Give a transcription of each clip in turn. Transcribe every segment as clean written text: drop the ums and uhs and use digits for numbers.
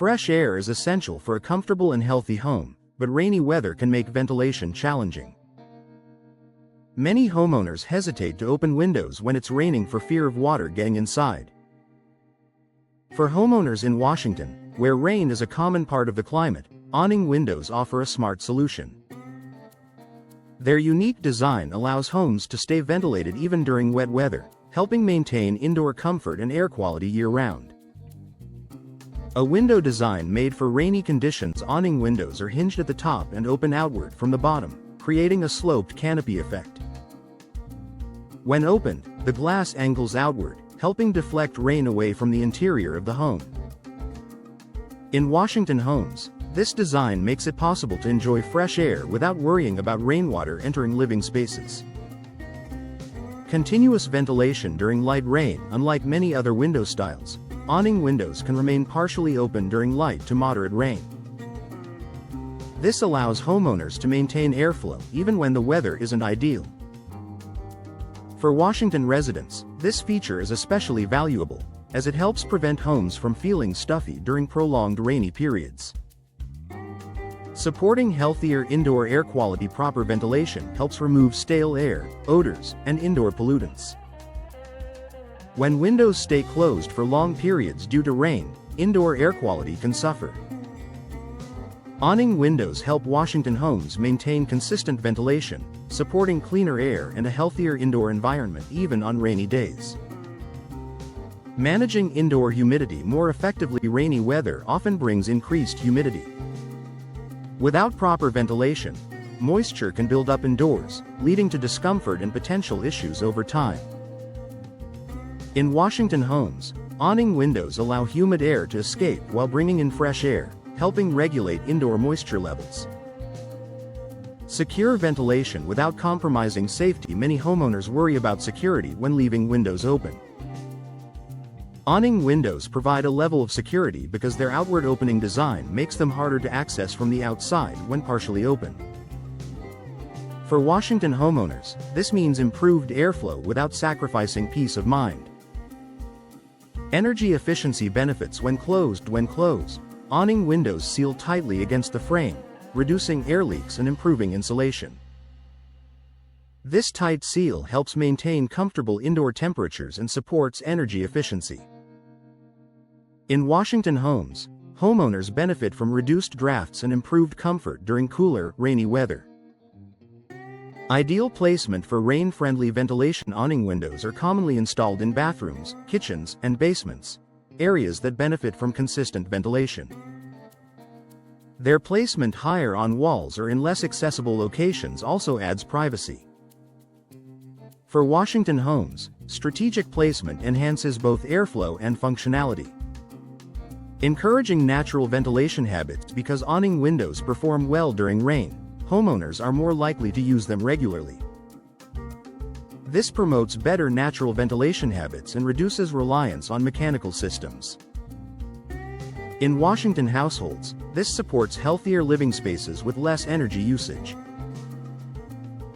Fresh air is essential for a comfortable and healthy home, but rainy weather can make ventilation challenging. Many homeowners hesitate to open windows when it's raining for fear of water getting inside. For homeowners in Washington, where rain is a common part of the climate, awning windows offer a smart solution. Their unique design allows homes to stay ventilated even during wet weather, helping maintain indoor comfort and air quality year-round. A window design made for rainy conditions, awning windows are hinged at the top and open outward from the bottom, creating a sloped canopy effect. When opened, the glass angles outward, helping deflect rain away from the interior of the home. In Washington homes, this design makes it possible to enjoy fresh air without worrying about rainwater entering living spaces. Continuous ventilation during light rain. Unlike many other window styles, awning windows can remain partially open during light to moderate rain. This allows homeowners to maintain airflow even when the weather isn't ideal. For Washington residents, this feature is especially valuable, as it helps prevent homes from feeling stuffy during prolonged rainy periods. Supporting healthier indoor air quality. Proper ventilation helps remove stale air, odors, and indoor pollutants. When windows stay closed for long periods due to rain, indoor air quality can suffer. Awning windows help Washington homes maintain consistent ventilation, supporting cleaner air and a healthier indoor environment even on rainy days. Managing indoor humidity more effectively. Rainy weather often brings increased humidity. Without proper ventilation, moisture can build up indoors, leading to discomfort and potential issues over time. In Washington homes, awning windows allow humid air to escape while bringing in fresh air, helping regulate indoor moisture levels. Secure ventilation without compromising safety. Many homeowners worry about security when leaving windows open. Awning windows provide a level of security because their outward opening design makes them harder to access from the outside when partially open. For Washington homeowners, this means improved airflow without sacrificing peace of mind. Energy efficiency benefits. When closed, awning windows seal tightly against the frame, reducing air leaks and improving insulation. This tight seal helps maintain comfortable indoor temperatures and supports energy efficiency. In Washington homes, homeowners benefit from reduced drafts and improved comfort during cooler, rainy weather. Ideal placement for rain-friendly ventilation. Awning windows are commonly installed in bathrooms, kitchens, and basements, areas that benefit from consistent ventilation. Their placement higher on walls or in less accessible locations also adds privacy. For Washington homes, strategic placement enhances both airflow and functionality. Encouraging natural ventilation habits. Because awning windows perform well during rain, homeowners are more likely to use them regularly. This promotes better natural ventilation habits and reduces reliance on mechanical systems. In Washington households, this supports healthier living spaces with less energy usage.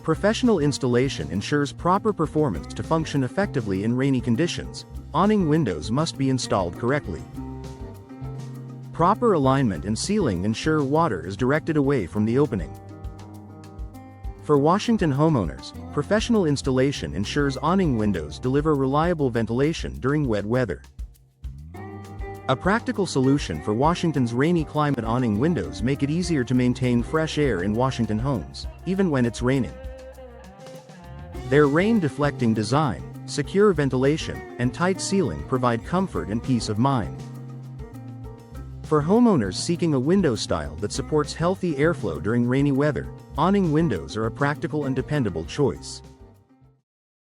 Professional installation ensures proper performance. To function effectively in rainy conditions, awning windows must be installed correctly. Proper alignment and sealing ensure water is directed away from the opening. For Washington homeowners, professional installation ensures awning windows deliver reliable ventilation during wet weather. A practical solution for Washington's rainy climate. Awning windows make it easier to maintain fresh air in Washington homes, even when it's raining. Their rain-deflecting design, secure ventilation, and tight sealing provide comfort and peace of mind. For homeowners seeking a window style that supports healthy airflow during rainy weather, awning windows are a practical and dependable choice.